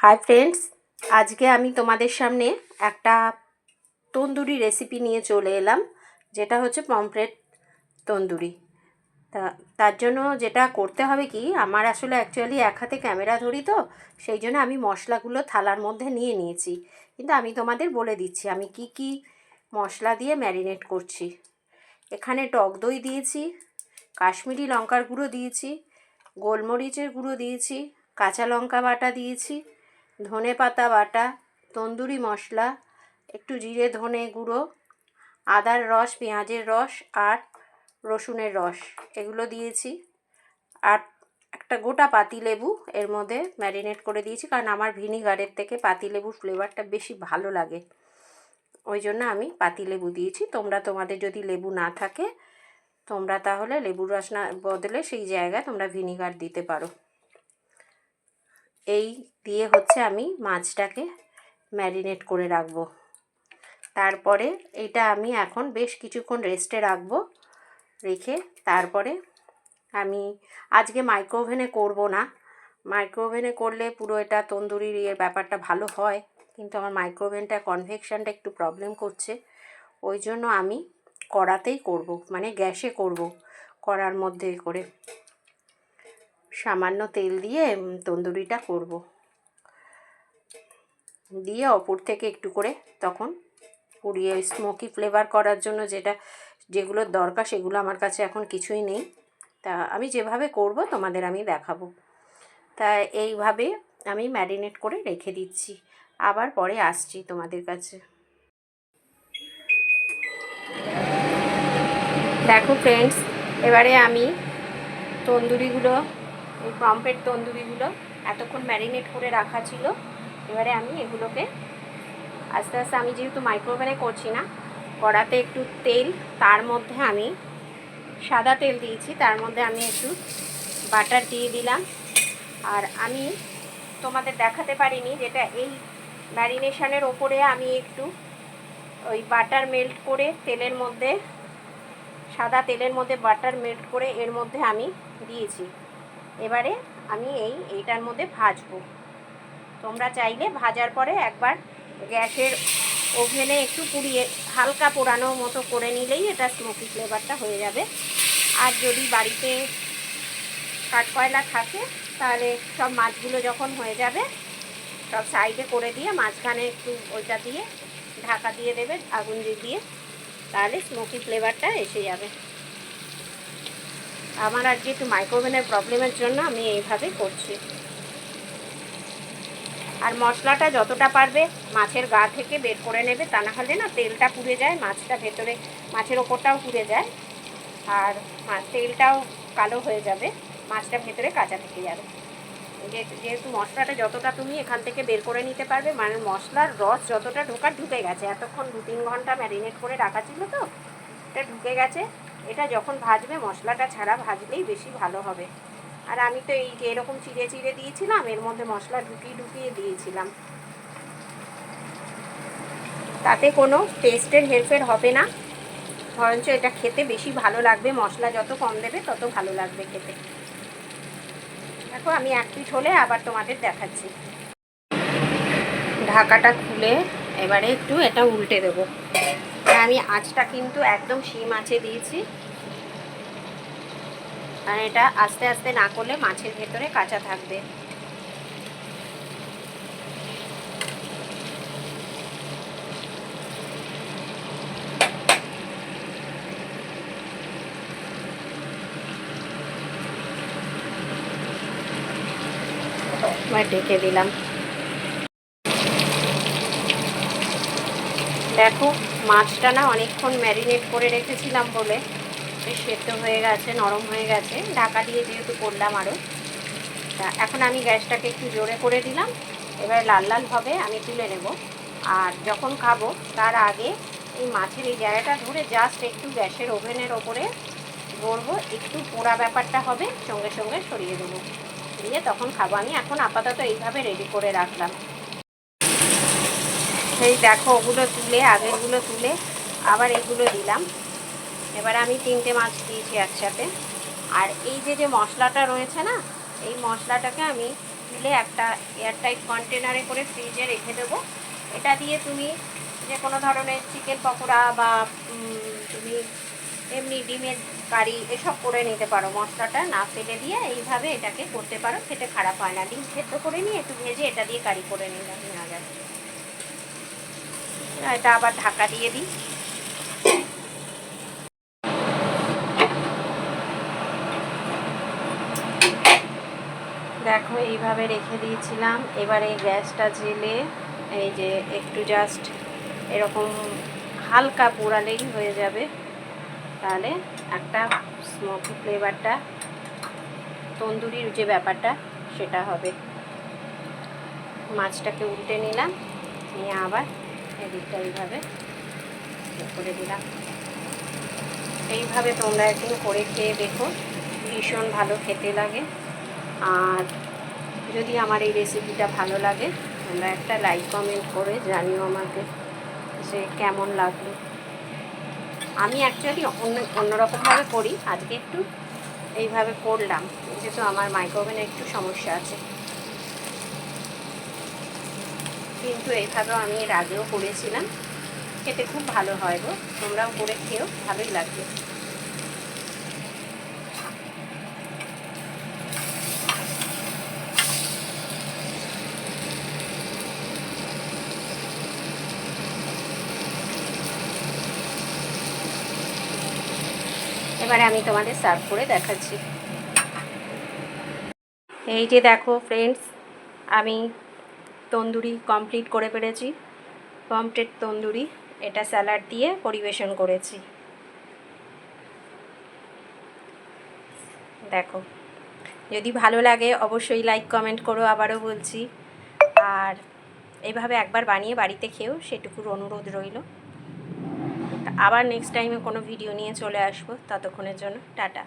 Hi friends, আজকে আমি তোমাদের সামনে একটা তন্দুরি রেসিপি নিয়ে চলে এলাম, যেটা হচ্ছে পমফ্রেট তন্দুরি। তার জন্য যেটা করতে হবে কি, আমার আসলে অ্যাকচুয়ালি এক হাতে ক্যামেরা ধরি, তো সেই জন্য আমি মশলাগুলো থালার মধ্যে নিয়ে নিয়েছি। কিন্তু আমি তোমাদের বলে দিচ্ছি আমি কি কি মশলা দিয়ে ম্যারিনেট করছি। এখানে টক দই দিয়েছি, কাশ্মীরি লঙ্কার গুঁড়ো দিয়েছি, গোলমরিচের গুঁড়ো দিয়েছি, কাঁচা লঙ্কা বাটা দিয়েছি, ধনে পাতা বাটা, তন্দুরি মশলা, একটু জিরে ধনে গুঁড়ো, আদার রস, পেঁয়াজের রস আর রসুনের রস, এগুলো দিয়েছি। আর একটা গোটা পাতিলেবু এর মধ্যে ম্যারিনেট করে দিয়েছি, কারণ আমার ভিনিগারের থেকে পাতিলেবুর ফ্লেভারটা বেশি ভালো লাগে, ওই জন্য আমি পাতিলেবু দিয়েছি। তোমরা তোমাদের যদি লেবু না থাকে, তোমরা তাহলে লেবুর রস না বদলে সেই জায়গায় তোমরা ভিনিগার দিতে পারো। এই দিয়ে হচ্ছে আমি মাছটাকে ম্যারিনেট করে রাখবো। তারপরে এটা আমি এখন বেশ কিছুক্ষণ রেস্টে রাখবো। রেখে তারপরে আমি আজকে মাইক্রোওভেনে করব না। মাইক্রোওভেনে করলে পুরো এটা তন্দুরির এর ব্যাপারটা ভালো হয়, কিন্তু আমার মাইক্রোওভেনটা কনভেকশনটা একটু প্রবলেম করছে, ওই জন্য আমি কড়াতেই করব, মানে গ্যাসে করব। কড়ার মধ্যে করে সামান্য তেল দিয়ে তন্দুরিটা করব, দিয়ে ওপর থেকে একটু করে তখন পুড়িয়ে স্মোকি ফ্লেভার করার জন্য যেগুলোর দরকার সেগুলো আমার কাছে এখন কিছুই নেই। তা আমি যেভাবে করব তোমাদের আমি দেখাবো। তা এইভাবে আমি ম্যারিনেট করে রেখে দিচ্ছি, আবার পরে আসছি তোমাদের কাছে। দেখো ফ্রেন্ডস, এবারে আমি তন্দুরিগুলো, এই পমফ্রেট তন্দুরিগুলো এতক্ষণ ম্যারিনেট করে রাখা ছিল, এবারে আমি এগুলোকে আস্তে আস্তে, আমি যেহেতু মাইক্রোওভেনে করছি না, কড়াতে একটু তেল, তার মধ্যে আমি সাদা তেল দিয়েছি, তার মধ্যে আমি একটু বাটার দিয়ে দিলাম। আর আমি তোমাদের দেখাতে পারিনি, যেটা এই ম্যারিনেশনের ওপরে আমি একটু ওই বাটার মেল্ট করে তেলের মধ্যে, সাদা তেলের মধ্যে বাটার মেল্ট করে এর মধ্যে আমি দিয়েছি। এবারে আমি এইটার মধ্যে ভাজবো। তোমরা চাইলে ভাজার পরে একবার গ্যাসের ওভেনে একটু পুড়িয়ে হালকা পোড়ানো মতো করে নিলেই এটা স্মোকি ফ্লেভারটা হয়ে যাবে। আর যদি বাড়িতে কাঠকয়লা থাকে, তাহলে সব মাছগুলো যখন হয়ে যাবে সব সাইডে করে দিয়ে মাঝখানে একটু ওইটা দিয়ে ঢাকা দিয়ে দেবে আগুন দিয়ে, তাহলে স্মোকি ফ্লেভারটা এসে যাবে। আমার আজকে একটু মাইক্রোওভেনের প্রবলেমের জন্য আমি এইভাবে করছি। আর মশলাটা যতটা পারবে মাছের গা থেকে বের করে নেবে, তা না হলে না তেলটা পুড়ে যায়, মাছটা ভেতরে, মাছের ওপরটাও পুড়ে যায়, আর তেলটাও কালো হয়ে যাবে, মাছটা ভেতরে কাঁচা থেকে যাবে। যেহেতু মশলাটা যতটা তুমি এখান থেকে বের করে নিতে পারবে, মানে মশলার রস যতটা ঢোকার ঢুকে গেছে, এতক্ষণ 2-3 ঘন্টা ম্যারিনেট করে রাখা ছিল, তো এটা ঢুকে গেছে। এটা যখন ভাজবে মশলাটা ছাড়া ভাজলেই বেশি ভালো হবে। আর আমি তো এই যে এরকম চিড়ে চিড়ে দিয়েছিলাম, এর মধ্যে মশলা ঢুকিয়ে দিয়েছিলাম, তাতে কোনো টেস্টের হেরফের হবে না, বরঞ্চ এটা খেতে বেশি ভালো লাগবে। মশলা যত কম দেবে তত ভালো লাগবে খেতে। দেখো আমি এক পিঠ হলে আবার তোমাদের দেখাচ্ছি। ঢাকাটা খুলে এবারে একটু এটা উল্টে দেবো। আমি আঁচটা কিন্তু একদম শিম আঁচে দিয়েছি, আর এটা আস্তে আস্তে না করলে মাছের ভেতরে কাঁচা থাকবে। ঢেকে দিলাম। দেখো মাছটা না অনেকক্ষণ ম্যারিনেট করে রেখেছিলাম বলে বেশ সেদ্ধ হয়ে গেছে, নরম হয়ে গেছে, ঢাকা দিয়ে যেহেতু করলাম আরও। তা এখন আমি গ্যাসটাকে একটু জোরে করে দিলাম, এবার লাল লাল হবে, আমি তুলে নেব। আর যখন খাবো তার আগে এই মাছের এই জায়গাটা ধরে জাস্ট একটু গ্যাসের ওভেনের ওপরে ধরবো, একটু পোড়া ব্যাপারটা হবে, সঙ্গে সঙ্গে সরিয়ে দেবো, দিয়ে তখন খাবো। আমি এখন আপাতত এইভাবে রেডি করে রাখলাম। সেই দেখো ওগুলো তুলে, আগেরগুলো তুলে আবার এগুলো দিলাম। এবার আমি 3টে মাছ দিয়েছি একসাথে। আর এই যে মশলাটা রয়েছে না, এই মশলাটাকে আমি তুলে একটা এয়ারটাইট কন্টেনারে করে ফ্রিজে রেখে দেবো। এটা দিয়ে তুমি যে কোনো ধরনের চিকেন পকোড়া বা তুমি এমনি ডিমের কারি এসব করে নিতে পারো। মশলাটা না ফেলে দিয়ে এইভাবে এটাকে করতে পারো, খেতে খারাপ হয় না। ডিম সেদ্ধ করে নিয়ে একটু ভেজে এটা দিয়ে কারি করে নিলাম, নেওয়া যায়। এটা আবার ঢাকা দিয়ে দিই। দেখো এইভাবে রেখে দিয়েছিলাম। এবারে গ্যাসটা জেলে এই যে একটু জাস্ট এরকম হালকা পোড়ালেই হয়ে যাবে, তাহলে একটা স্মোকি ফ্লেভারটা, তন্দুরির যে ব্যাপারটা সেটা হবে। মাছটাকে উল্টে নিলাম, নিয়ে আবার এদিকটা এইভাবে করে দিলাম। এইভাবে তোমরা একদিন করে খেয়ে দেখো, ভীষণ ভালো খেতে লাগে। আর যদি আমার এই রেসিপিটা ভালো লাগে তোমরা একটা লাইক কমেন্ট করে জানিও আমাকে যে কেমন লাগলো। আমি অ্যাকচুয়ালি অন্যরকমভাবে করি, আজকে একটু এইভাবে করলাম, যেহেতু আমার মাইক্রোওভেনে একটু সমস্যা আছে। কিন্তু এইভাবেও আমি এর আগেও করেছিলাম, খেতে খুব ভালো হয় গো। তোমরাও করে খেও, ভালোই লাগবে। এবারে আমি তোমাদের সার্ভ করে দেখাচ্ছি। এই যে দেখো ফ্রেন্ডস, আমি তন্দুরি কমপ্লিট করে পেরেছি। পমফ্রেট তন্দুরি, এটা স্যালাড দিয়ে পরিবেশন করেছি। দেখো, যদি ভালো লাগে অবশ্যই লাইক কমেন্ট করো, আবারও বলছি। আর এইভাবে একবার বানিয়ে বাড়িতে খেও, সেটুকুর অনুরোধ রইল। আবার নেক্সট টাইমে কোনো ভিডিও নিয়ে চলে আসবো, ততক্ষণের জন্য টাটা।